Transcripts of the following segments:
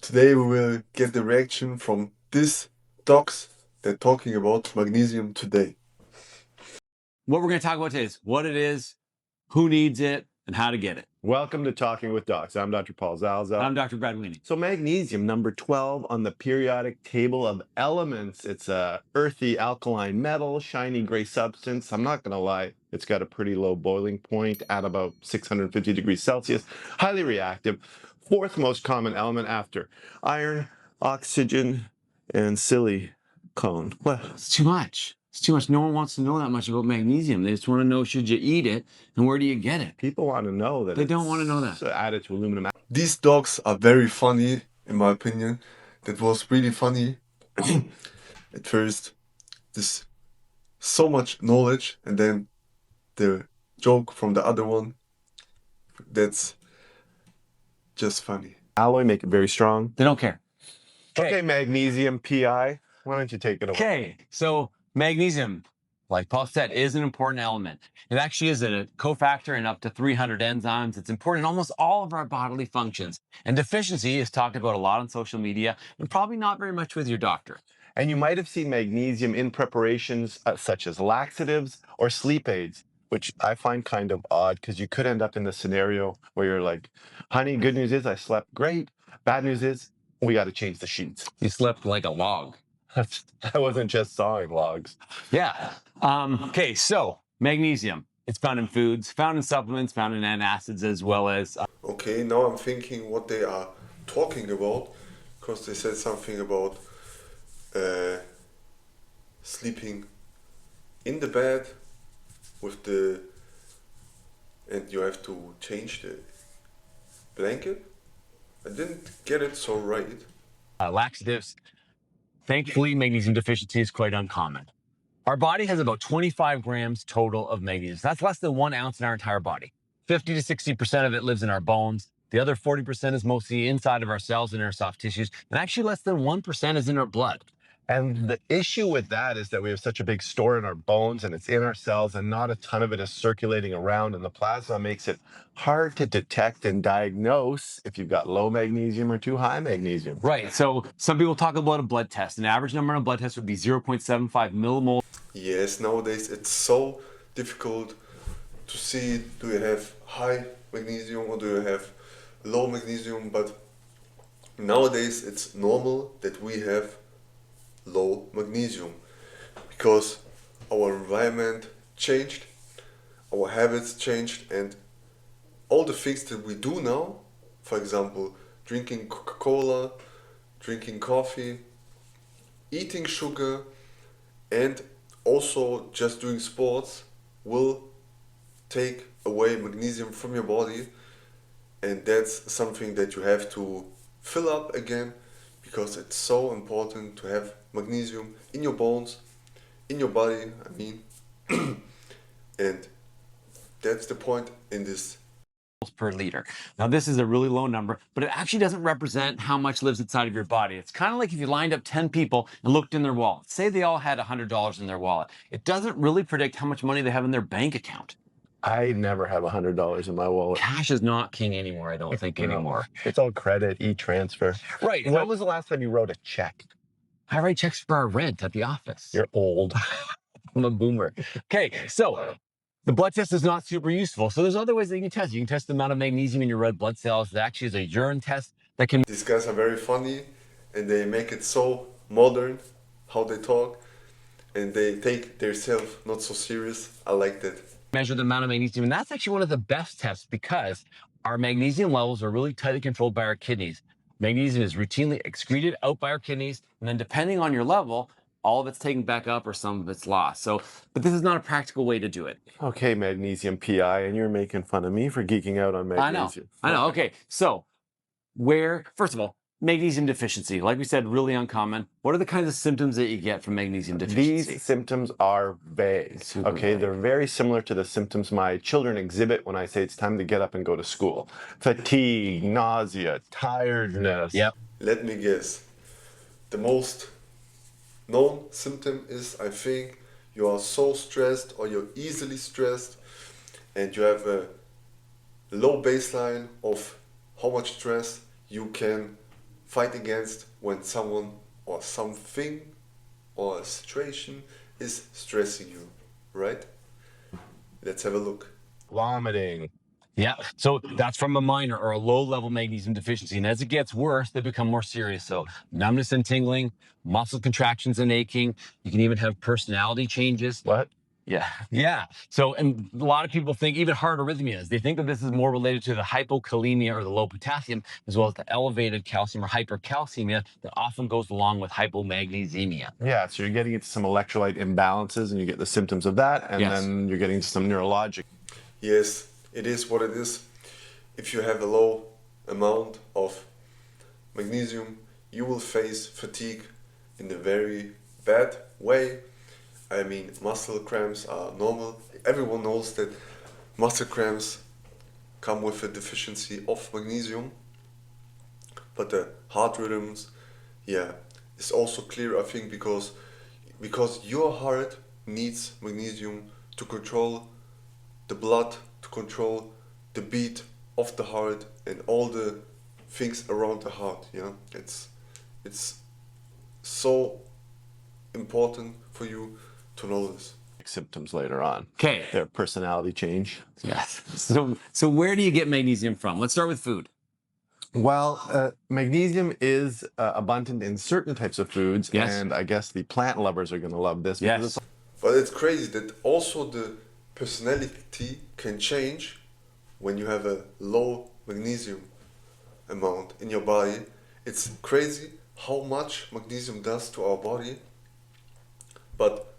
Today we will get the reaction from these docs that talking about magnesium today. What we're going to talk about today is what it is, who needs it, and how to get it. Welcome to Talking with Docs. I'm Dr. Paul Zalza. I'm Dr. Brad Weenie. So magnesium, number 12 on the periodic table of elements. It's a earthy alkaline metal, shiny gray substance. I'm not going to lie, it's got a pretty low boiling point at about 650 degrees Celsius. Highly reactive. Fourth most common element after iron, oxygen, and silicone. Well, It's too much. It's too much. No one wants to know that much about magnesium. They just want to know, should you eat it and where do you get it? people want to know that They don't want to know that. it's added to aluminum. These docs are very funny, in my opinion. That was really funny at first. This so much knowledge, and then the joke from the other one. That's just funny. Alloy, make it very strong. They don't care. Okay, magnesium PI, why don't you take it away? Okay, so magnesium, like Paul said, is an important element. It actually is a cofactor in up to 300 enzymes. It's important in almost all of our bodily functions. And deficiency is talked about a lot on social media and probably not very much with your doctor. And you might have seen magnesium in preparations such as laxatives or sleep aids, which I find kind of odd because you could end up in the scenario where you're like, honey, good news is I slept great. Bad news is we got to change the sheets. You slept like a log. I wasn't just sawing logs. Yeah. Okay, so magnesium. It's found in foods, found in supplements, found in antacids, as well as Okay, now I'm thinking what they are talking about, because they said something about sleeping in the bed with the, and you have to change the blanket. I didn't get it so right. laxatives. Thankfully, magnesium deficiency is quite uncommon. Our body has about 25 grams total of magnesium. That's less than 1 ounce in our entire body. 50 to 60% of it lives in our bones. The other 40% is mostly inside of our cells and in our soft tissues. And actually less than 1% is in our blood. And the issue with that is that we have such a big store in our bones and it's in our cells and not a ton of it is circulating around, and the plasma makes it hard to detect and diagnose if you've got low magnesium or too high magnesium. Right, so some people talk about a blood test. An average number on a blood test would be 0.75 millimoles. Yes, nowadays it's so difficult to see, do you have high magnesium or do you have low magnesium, but nowadays it's normal that we have low magnesium because our environment changed, our habits changed, and all the things that we do now, for example, drinking Coca-Cola, drinking coffee, eating sugar, and also just doing sports will take away magnesium from your body, and that's something that you have to fill up again because it's so important to have magnesium in your bones, in your body, I mean. And that's the point in this. Per liter. Now, this is a really low number, but it actually doesn't represent how much lives inside of your body. It's kind of like if you lined up 10 people and looked in their wallet. Say they all had $100 in their wallet. It doesn't really predict how much money they have in their bank account. I never have $100 in my wallet. Cash is not king anymore, I don't think, anymore. It's all credit, e-transfer. Right. When was the last time you wrote a check? I write checks for our rent at the office. You're old. I'm a boomer. Okay, so the blood test is not super useful. So there's other ways that you can test. You can test the amount of magnesium in your red blood cells. It actually is a urine test that can... These guys are very funny and they make it so modern how they talk, and they take themselves not so serious. I like that. Measure the amount of magnesium, and that's actually one of the best tests because our magnesium levels are really tightly controlled by our kidneys. Magnesium is routinely excreted out by our kidneys, and then depending on your level, all of it's taken back up or some of it's lost. So, but this is not a practical way to do it. Okay, magnesium PI, and you're making fun of me for geeking out on magnesium. I know. Okay, so first of all, magnesium deficiency, like we said, really uncommon. What are the kinds of symptoms that you get from magnesium deficiency? These symptoms are vague. Okay, they're very similar to the symptoms my children exhibit when I say it's time to get up and go to school. Fatigue, nausea, tiredness. Yep. Let me guess. The most known symptom is, I think, you are so stressed or you're easily stressed and you have a low baseline of how much stress you can fight against when someone or something or a situation is stressing you, right? Let's have a look. Vomiting. Yeah, so that's from a minor or a low-level magnesium deficiency. And as it gets worse, they become more serious. So numbness and tingling, muscle contractions and aching. You can even have personality changes. What? Yeah. So, and a lot of people think even heart arrhythmias, they think that this is more related to the hypokalemia or the low potassium, as well as the elevated calcium or hypercalcemia that often goes along with hypomagnesemia. Yeah, so you're getting into some electrolyte imbalances and you get the symptoms of that, and then you're getting into some neurologic. Yes, it is what it is. If you have a low amount of magnesium, you will face fatigue in a very bad way. I mean, muscle cramps are normal. Everyone knows that muscle cramps come with a deficiency of magnesium. But the heart rhythms, yeah, it's also clear, I think, because your heart needs magnesium to control the blood, to control the beat of the heart and all the things around the heart. Yeah, it's so important for you to know this. Symptoms later on. Okay. Their personality change. Yes. So where do you get magnesium from? Let's start with food. Well, magnesium is abundant in certain types of foods, and I guess the plant lovers are going to love this. Yes. But it's crazy that also the personality can change when you have a low magnesium amount in your body. It's crazy how much magnesium does to our body, but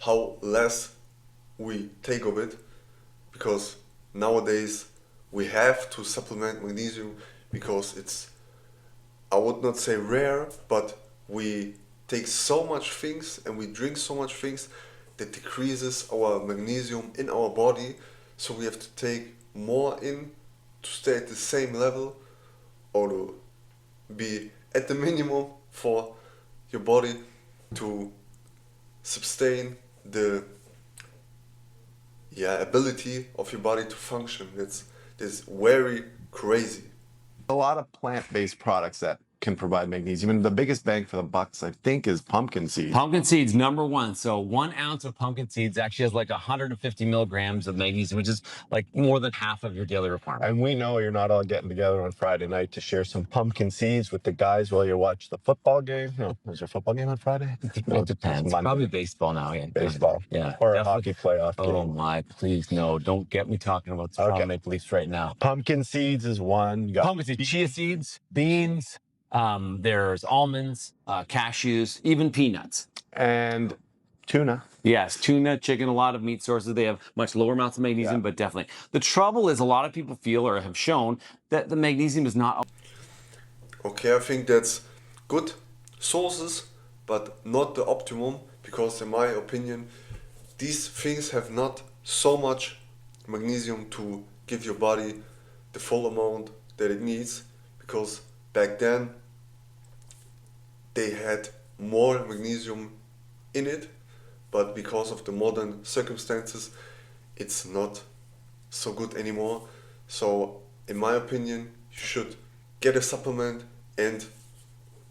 how less we take of it, because nowadays we have to supplement magnesium because it's, I would not say rare, but we take so much things and we drink so much things that decreases our magnesium in our body, so we have to take more in to stay at the same level or to be at the minimum for your body to sustain the ability of your body to function. It's very crazy. A lot of plant-based products that can provide magnesium, and the biggest bang for the bucks, I think, is pumpkin seeds. Pumpkin seeds, number one. So 1 ounce of pumpkin seeds actually has like 150 milligrams of magnesium, which is like more than half of your daily requirement. And we know you're not all getting together on Friday night to share some pumpkin seeds with the guys while you watch the football game. No, is there a football game on Friday? It depends. Probably baseball now. Yeah. Baseball. Yeah. Or a hockey playoff game. Oh my, please no. Don't get me talking about the Toronto Maple Leafs right now. Pumpkin seeds is one. You got pumpkin seeds, chia seeds, beans, there's almonds, cashews, even peanuts. And tuna. Yes, tuna, chicken, a lot of meat sources. They have much lower amounts of magnesium, but definitely. The trouble is a lot of people feel or have shown that the magnesium is not... Okay, I think that's good sources, but not the optimum, because in my opinion, these things have not so much magnesium to give your body the full amount that it needs, because back then they had more magnesium in it, but because of the modern circumstances, it's not so good anymore. So in my opinion, you should get a supplement and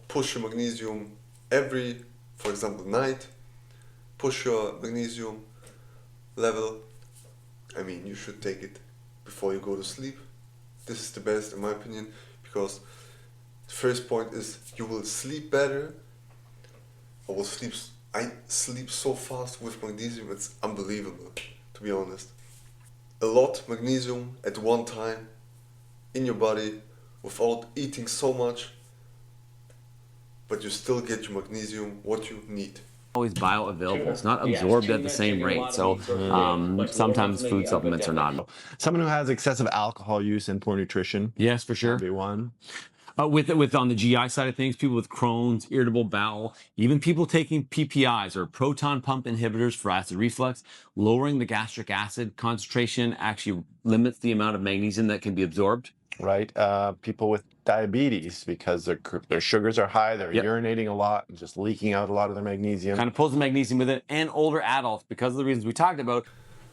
push your magnesium every, for example, night. Push your magnesium level. I mean, you should take it before you go to sleep. This is the best in my opinion, because the first point is you will sleep better. I sleep so fast with magnesium, it's unbelievable, to be honest. A lot magnesium at one time in your body without eating so much, but you still get your magnesium what you need. Always bioavailable. It's not absorbed at the same rate. So sometimes food supplements are not. Someone who has excessive alcohol use and poor nutrition. Yes, for sure. Would be one. With on the GI side of things, people with Crohn's, irritable bowel, even people taking PPIs or proton pump inhibitors for acid reflux, lowering the gastric acid concentration actually limits the amount of magnesium that can be absorbed. Right. People with diabetes, because their sugars are high, they're urinating a lot and just leaking out a lot of their magnesium. Kind of pulls the magnesium with it, and older adults, because of the reasons we talked about.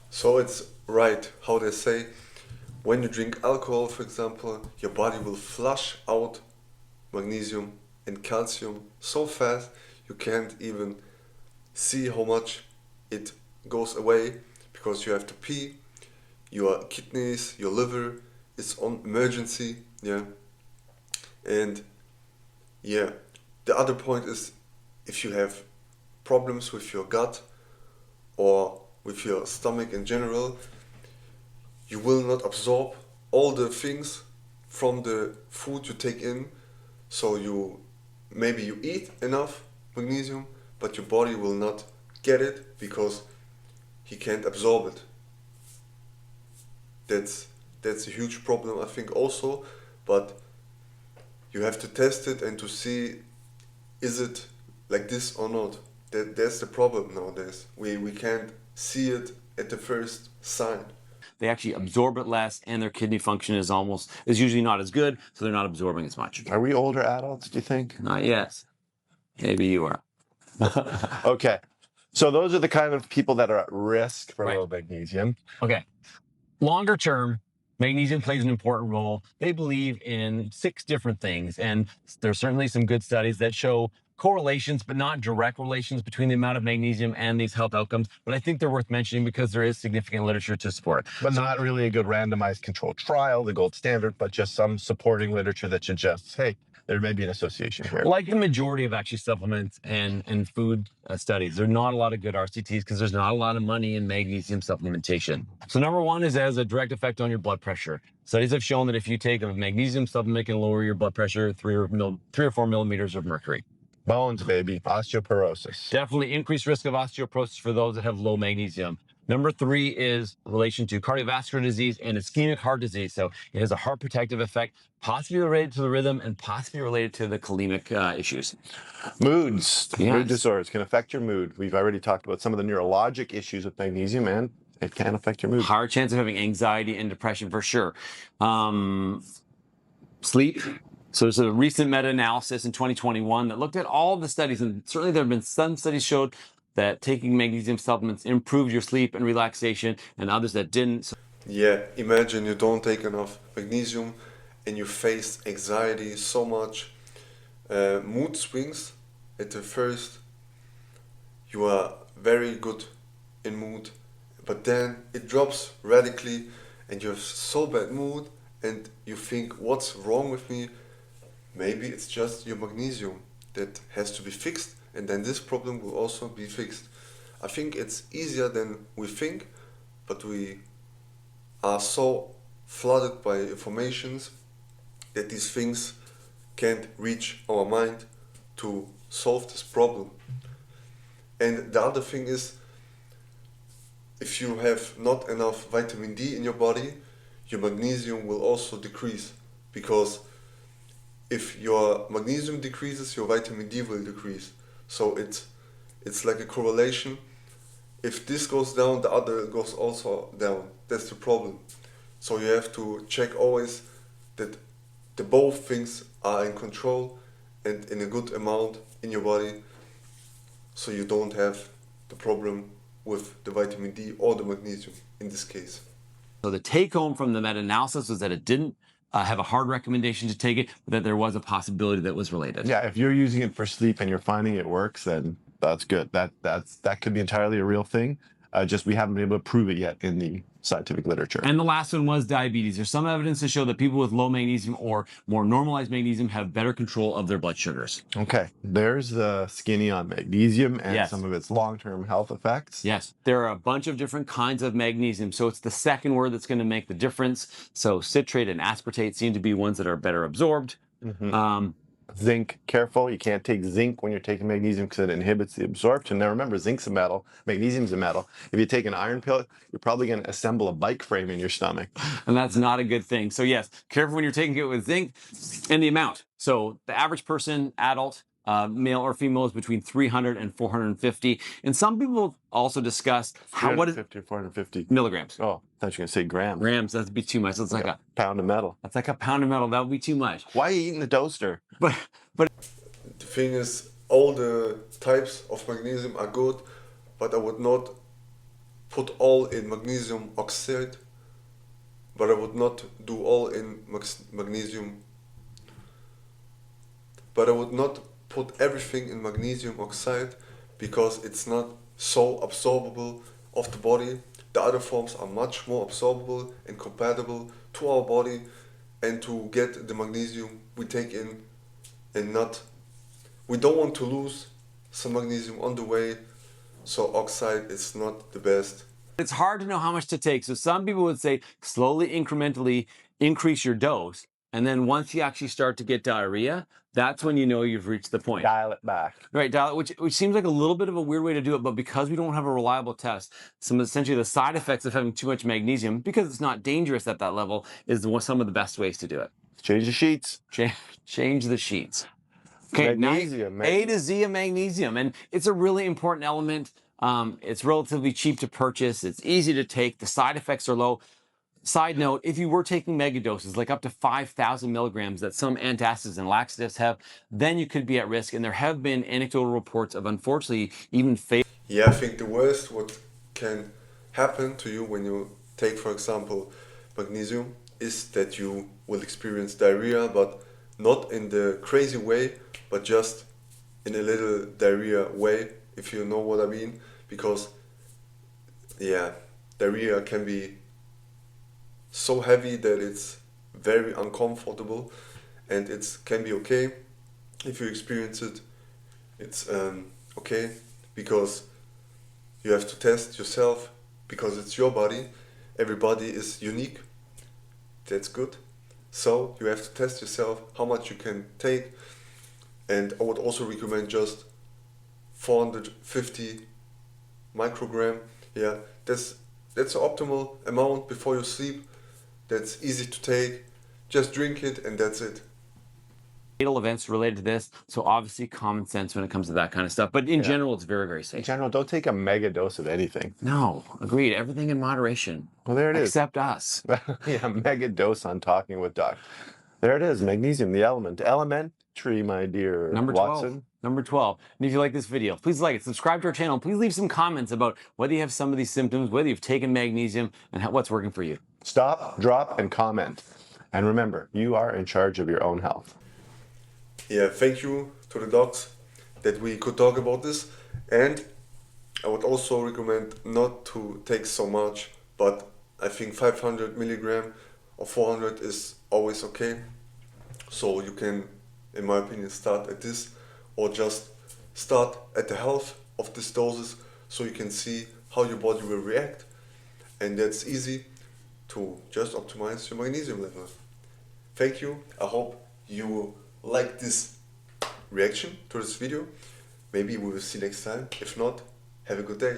So it's right how they say, when you drink alcohol, for example, your body will flush out magnesium and calcium so fast you can't even see how much it goes away, because you have to pee, your kidneys, your liver is on emergency, yeah. And yeah, the other point is, if you have problems with your gut or with your stomach in general, you will not absorb all the things from the food you take in. So maybe you eat enough magnesium, but your body will not get it because he can't absorb it. That's a huge problem, I think, also. But you have to test it and to see, is it like this or not. That's the problem nowadays. We can't see it at the first sign. They actually absorb it less, and their kidney function is usually not as good, so they're not absorbing as much. Are we older adults, do you think? Not yet. Maybe you are. Okay. So those are the kind of people that are at risk for Right. low magnesium. Okay. Longer term, magnesium plays an important role. They believe in 6 different things, and there's certainly some good studies that show correlations, but not direct relations between the amount of magnesium and these health outcomes. But I think they're worth mentioning because there is significant literature to support it. But not really a good randomized controlled trial, the gold standard, but just some supporting literature that suggests, hey, there may be an association here. Like the majority of actually supplements and food studies, there are not a lot of good RCTs because there's not a lot of money in magnesium supplementation. So number one is it has a direct effect on your blood pressure. Studies have shown that if you take a magnesium supplement, it can lower your blood pressure 3 or 4 millimeters of mercury. Bones, baby. Osteoporosis. Definitely increased risk of osteoporosis for those that have low magnesium. Number 3 is relation to cardiovascular disease and ischemic heart disease. So it has a heart protective effect, possibly related to the rhythm and possibly related to the calemic issues. Moods. Yes. Mood disorders can affect your mood. We've already talked about some of the neurologic issues with magnesium, and it can affect your mood. Higher chance of having anxiety and depression for sure. Sleep. So there's a recent meta-analysis in 2021 that looked at all the studies, and certainly there have been some studies showed that taking magnesium supplements improved your sleep and relaxation, and others that didn't. So Yeah, imagine you don't take enough magnesium and you face anxiety so much, mood swings. At the first, you are very good in mood, but then it drops radically and you have so bad mood and you think, what's wrong with me? Maybe it's just your magnesium that has to be fixed, and then this problem will also be fixed. I think it's easier than we think, but we are so flooded by informations that these things can't reach our mind to solve this problem. And the other thing is, if you have not enough vitamin D in your body, your magnesium will also decrease, because if your magnesium decreases, your vitamin D will decrease. So it's like a correlation. If this goes down, the other goes also down. That's the problem. So you have to check always that the both things are in control and in a good amount in your body, so you don't have the problem with the vitamin D or the magnesium in this case. the take home from the meta-analysis was that it didn't have a hard recommendation to take it, but that there was a possibility that was related. Yeah, if you're using it for sleep and you're finding it works, then that's good. That could be entirely a real thing. Just we haven't been able to prove it yet in the scientific literature. And the last one was diabetes. There's some evidence to show that people with low magnesium or more normalized magnesium have better control of their blood sugars. Okay, there's the skinny on magnesium and Yes. some of its long-term health effects. Yes, there are a bunch of different kinds of magnesium. So it's the second word that's going to make the difference. So citrate and aspartate seem to be ones that are better absorbed. Mm-hmm. Zinc, careful. You can't take zinc when you're taking magnesium because it inhibits the absorption. Now remember, zinc's a metal, magnesium's a metal. If you take an iron pill, you're probably going to assemble a bike frame in your stomach. And that's not a good thing. So yes, careful when you're taking it with zinc and the amount. So the average person, adult, male or female, is between 300 and 450. And some people also discuss what is 350 or 450 milligrams. Oh, I thought you were going to say grams. Grams, that'd be too much. That's like a pound of metal. That's like a pound of metal. That would be too much. Why are you eating the toaster? But The thing is, all the types of magnesium are good, but I would not put all in magnesium oxide, but I would not do all in magnesium but I would not put everything in magnesium oxide because it's not so absorbable of the body. The other forms are much more absorbable and compatible to our body and to get the magnesium we take in, and not, we don't want to lose some magnesium on the way, so oxide is not the best. It's hard to know how much to take. So some people would say slowly, incrementally increase your dose. And then once you actually start to get diarrhea, that's when you know you've reached the point. Dial it back. Right, dial it, which seems like a little bit of a weird way to do it, but because we don't have a reliable test, essentially the side effects of having too much magnesium, because it's not dangerous at that level, is some of the best ways to do it. Change the sheets. Change the sheets. Okay, Magnesium. A to Z of magnesium, and it's a really important element. It's relatively cheap to purchase. It's easy to take. The side effects are low. Side note, if you were taking mega doses, like up to 5,000 milligrams that some antacids and laxatives have, then you could be at risk. And there have been anecdotal reports of, unfortunately, even fatal. Yeah, I think the worst what can happen to you when you take, for example, magnesium is that you will experience diarrhea, but not in the crazy way, but just in a little diarrhea way, if you know what I mean. Because, yeah, diarrhea can be so heavy that it's very uncomfortable, and it can be okay if you experience it. It's okay, because you have to test yourself, because it's your body. Everybody is unique. That's good. So you have to test yourself how much you can take, and I would also recommend just 450 microgram. Yeah, that's the optimal amount before you sleep. That's easy to take. Just drink it and that's it. Fatal events related to this, so obviously common sense when it comes to that kind of stuff. But in general, it's very, very In safe. general, don't take a mega dose of anything. No, agreed. Everything in moderation. Well, there it is. Except us. Yeah, mega dose on Talking with Doc. There it is, magnesium, the element. Elementary, my dear Number 12. Watson. Number 12. And if you like this video, please like it, subscribe to our channel, please leave some comments about whether you have some of these symptoms, whether you've taken magnesium, and what's working for you. Stop, drop, and comment. And remember, you are in charge of your own health. Yeah, thank you to the docs that we could talk about this. And I would also recommend not to take so much, but I think 500 milligram or 400 is always okay. So you can, in my opinion, start at this, or just start at the half of these doses, so you can see how your body will react. And that's easy to just optimize your magnesium level. Thank you. I hope you like this reaction to this video. Maybe we will see next time. If not, have a good day.